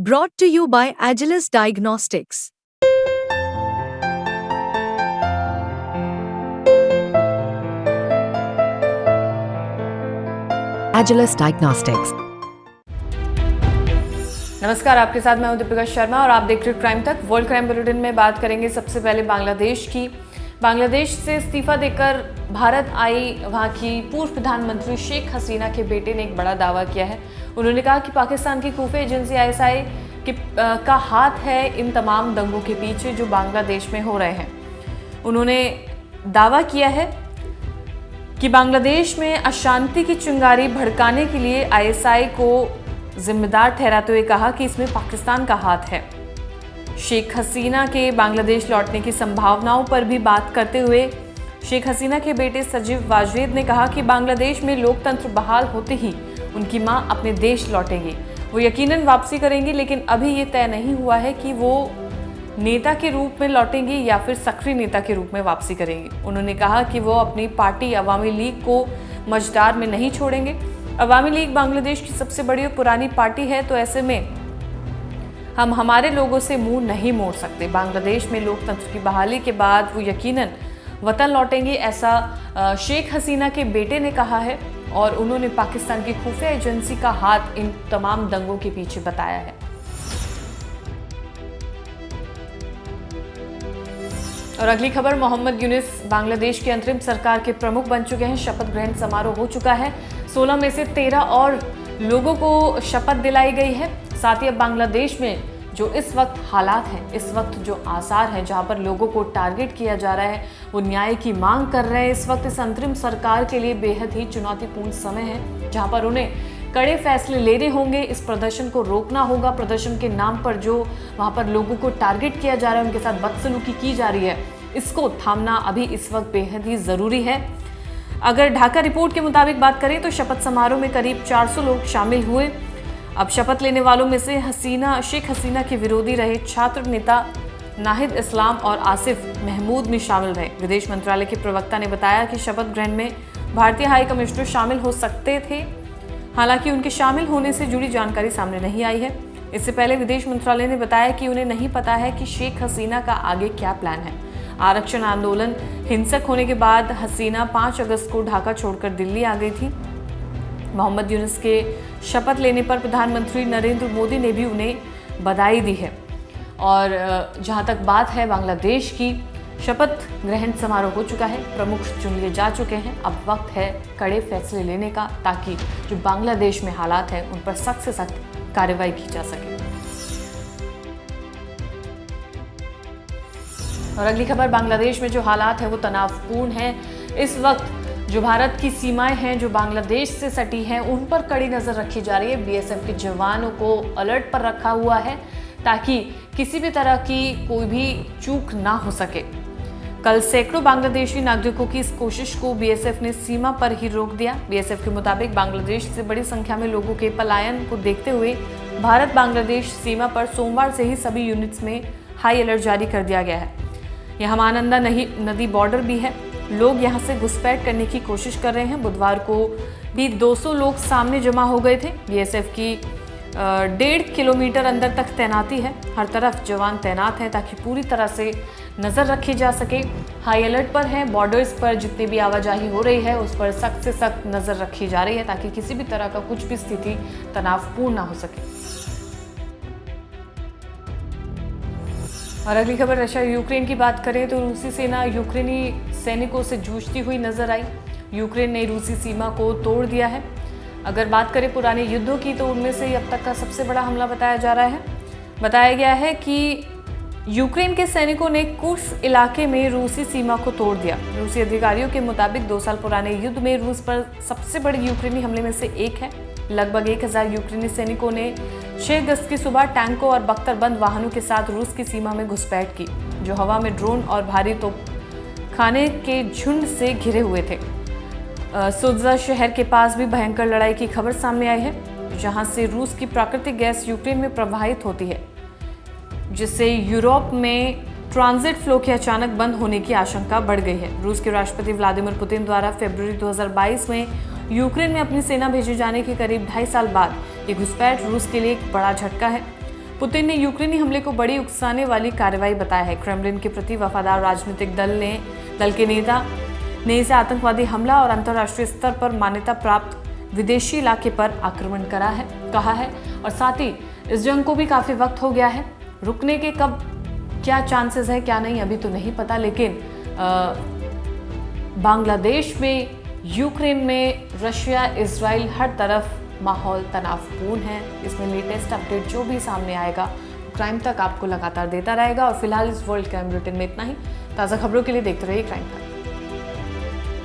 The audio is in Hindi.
Brought to you by Agilus Diagnostics. Agilus Diagnostics. नमस्कार, आपके साथ मैं हूं दीपिका शर्मा और आप देख रहे हैं क्राइम तक। वर्ल्ड क्राइम बुलेटिन में बात करेंगे सबसे पहले बांग्लादेश की। बांग्लादेश से इस्तीफा देकर भारत आई वहां की पूर्व प्रधानमंत्री शेख हसीना के बेटे ने एक बड़ा दावा किया है। उन्होंने कहा कि पाकिस्तान की खुफिया एजेंसी आईएसआई का हाथ है इन तमाम दंगों के पीछे जो बांग्लादेश में हो रहे हैं। उन्होंने दावा किया है कि बांग्लादेश में अशांति की चिंगारी भड़काने के लिए आईएसआई को जिम्मेदार ठहराते हुए कहा कि इसमें पाकिस्तान का हाथ है। शेख हसीना के बांग्लादेश लौटने की संभावनाओं पर भी बात करते हुए शेख हसीना के बेटे सजीव वाजरेद ने कहा कि बांग्लादेश में लोकतंत्र बहाल होते ही उनकी मां अपने देश लौटेंगी। वो यकीनन वापसी करेंगी, लेकिन अभी ये तय नहीं हुआ है कि वो नेता के रूप में लौटेंगी या फिर सक्रिय नेता के रूप में वापसी करेंगी। उन्होंने कहा कि वो अपनी पार्टी अवामी लीग को मझदार में नहीं छोड़ेंगे। अवामी लीग बांग्लादेश की सबसे बड़ी और पुरानी पार्टी है, तो ऐसे में हम हमारे लोगों से मुंह नहीं मोड़ सकते। बांग्लादेश में लोकतंत्र की बहाली के बाद वो यकीनन वतन लौटेंगे, ऐसा शेख हसीना के बेटे ने कहा है और उन्होंने पाकिस्तान की खुफिया एजेंसी का हाथ इन तमाम दंगों के पीछे बताया है। और अगली खबर, मोहम्मद यूनुस बांग्लादेश की अंतरिम सरकार के प्रमुख बन चुके हैं। शपथ ग्रहण समारोह हो चुका है। 16 में से 13 और लोगों को शपथ दिलाई गई है। साथ ही अब बांग्लादेश में जो इस वक्त हालात हैं, इस वक्त जो आसार हैं, जहां पर लोगों को टारगेट किया जा रहा है, वो न्याय की मांग कर रहे हैं। इस वक्त इस अंतरिम सरकार के लिए बेहद ही चुनौतीपूर्ण समय है, जहां पर उन्हें कड़े फैसले लेने होंगे। इस प्रदर्शन को रोकना होगा। प्रदर्शन के नाम पर जो वहां पर लोगों को टारगेट किया जा रहा है, उनके साथ बदसलूकी की जा रही है, इसको थामना अभी इस वक्त बेहद ही ज़रूरी है। अगर ढाका रिपोर्ट के मुताबिक बात करें तो शपथ समारोह में करीब 400 लोग शामिल हुए। अब शपथ लेने वालों में से शेख हसीना के विरोधी रहे छात्र नेता नाहिद इस्लाम और आसिफ महमूद में शामिल रहे। विदेश मंत्रालय के प्रवक्ता ने बताया कि शपथ ग्रहण में भारतीय हाई कमिश्नर शामिल हो सकते थे, हालांकि उनके शामिल होने से जुड़ी जानकारी सामने नहीं आई है। इससे पहले विदेश मंत्रालय ने बताया कि उन्हें नहीं पता है कि शेख हसीना का आगे क्या प्लान है। आरक्षण आंदोलन हिंसक होने के बाद हसीना 5 अगस्त को ढाका छोड़कर दिल्ली आ गई थी। मोहम्मद यूनुस के शपथ लेने पर प्रधानमंत्री नरेंद्र मोदी ने भी उन्हें बधाई दी है। और जहां तक बात है बांग्लादेश की, शपथ ग्रहण समारोह हो चुका है, प्रमुख चुन लिए जा चुके हैं। अब वक्त है कड़े फैसले लेने का, ताकि जो बांग्लादेश में हालात हैं उन पर सख्त से सख्त कार्रवाई की जा सके। और अगली खबर, बांग्लादेश में जो हालात है वो तनावपूर्ण है। इस वक्त जो भारत की सीमाएं हैं जो बांग्लादेश से सटी हैं, उन पर कड़ी नज़र रखी जा रही है। बीएसएफ के जवानों को अलर्ट पर रखा हुआ है ताकि किसी भी तरह की कोई भी चूक ना हो सके। कल सैकड़ों बांग्लादेशी नागरिकों की इस कोशिश को बीएसएफ ने सीमा पर ही रोक दिया। बीएसएफ के मुताबिक बांग्लादेश से बड़ी संख्या में लोगों के पलायन को देखते हुए भारत बांग्लादेश सीमा पर सोमवार से ही सभी यूनिट्स में हाई अलर्ट जारी कर दिया गया है। यहाँ महानंदा नदी बॉर्डर भी है। लोग यहाँ से घुसपैठ करने की कोशिश कर रहे हैं। बुधवार को भी 200 लोग सामने जमा हो गए थे। बीएसएफ की 1.5 किलोमीटर अंदर तक तैनाती है। हर तरफ जवान तैनात हैं ताकि पूरी तरह से नज़र रखी जा सके। हाई अलर्ट पर है। बॉर्डर्स पर जितनी भी आवाजाही हो रही है उस पर सख्त से सख्त नज़र रखी जा रही है ताकि किसी भी तरह का कुछ भी स्थिति तनावपूर्ण ना हो सके। और अगली खबर, रशिया यूक्रेन की बात करें तो रूसी सेना यूक्रेनी सैनिकों से जूझती हुई नजर आई। यूक्रेन ने रूसी सीमा को तोड़ दिया है। अगर बात करें पुराने युद्धों की तो उनमें से अब तक का सबसे बड़ा हमला बताया जा रहा है। बताया गया है कि यूक्रेन के सैनिकों ने कुर्स्क इलाके में रूसी सीमा को तोड़ दिया। रूसी अधिकारियों के मुताबिक 2 साल पुराने युद्ध में रूस पर सबसे बड़े यूक्रेनी हमले में से एक है। लगभग 1000 यूक्रेनी सैनिकों ने 6 अगस्त की सुबह टैंकों और बख्तरबंद वाहनों के साथ रूस की सीमा में घुसपैठ की, जो हवा में ड्रोन और भारी तोपखाने के झुंड से घिरे हुए थे। सुत्जा शहर के पास भी भयंकर लड़ाई की खबर सामने आई है, जहां से रूस की प्राकृतिक गैस यूक्रेन में प्रवाहित होती है, जिससे यूरोप में ट्रांजिट फ्लो के अचानक बंद होने की आशंका बढ़ गई है। रूस के राष्ट्रपति व्लादिमीर पुतिन द्वारा फरवरी 2022 में यूक्रेन में अपनी सेना भेजे जाने के करीब 2.5 साल बाद ये घुसपैठ रूस के लिए एक बड़ा झटका है। पुतिन ने यूक्रेनी हमले को बड़ी उकसाने वाली कार्रवाई बताया है। क्रेमलिन के प्रति वफादार राजनीतिक दल के नेता ने इसे आतंकवादी हमला और अंतर्राष्ट्रीय स्तर पर मान्यता प्राप्त विदेशी इलाके पर आक्रमण कहा है और साथ ही इस जंग को भी काफी वक्त हो गया है। रुकने के कब क्या चांसेस है क्या नहीं अभी तो नहीं पता, लेकिन बांग्लादेश में, यूक्रेन में, रशिया, इजराइल, हर तरफ माहौल तनावपूर्ण है। इसमें लेटेस्ट अपडेट जो भी सामने आएगा क्राइम तक आपको लगातार देता रहेगा। और फिलहाल इस वर्ल्ड क्राइम बुलेटिन में इतना ही। ताज़ा खबरों के लिए देखते रहिए क्राइम तक।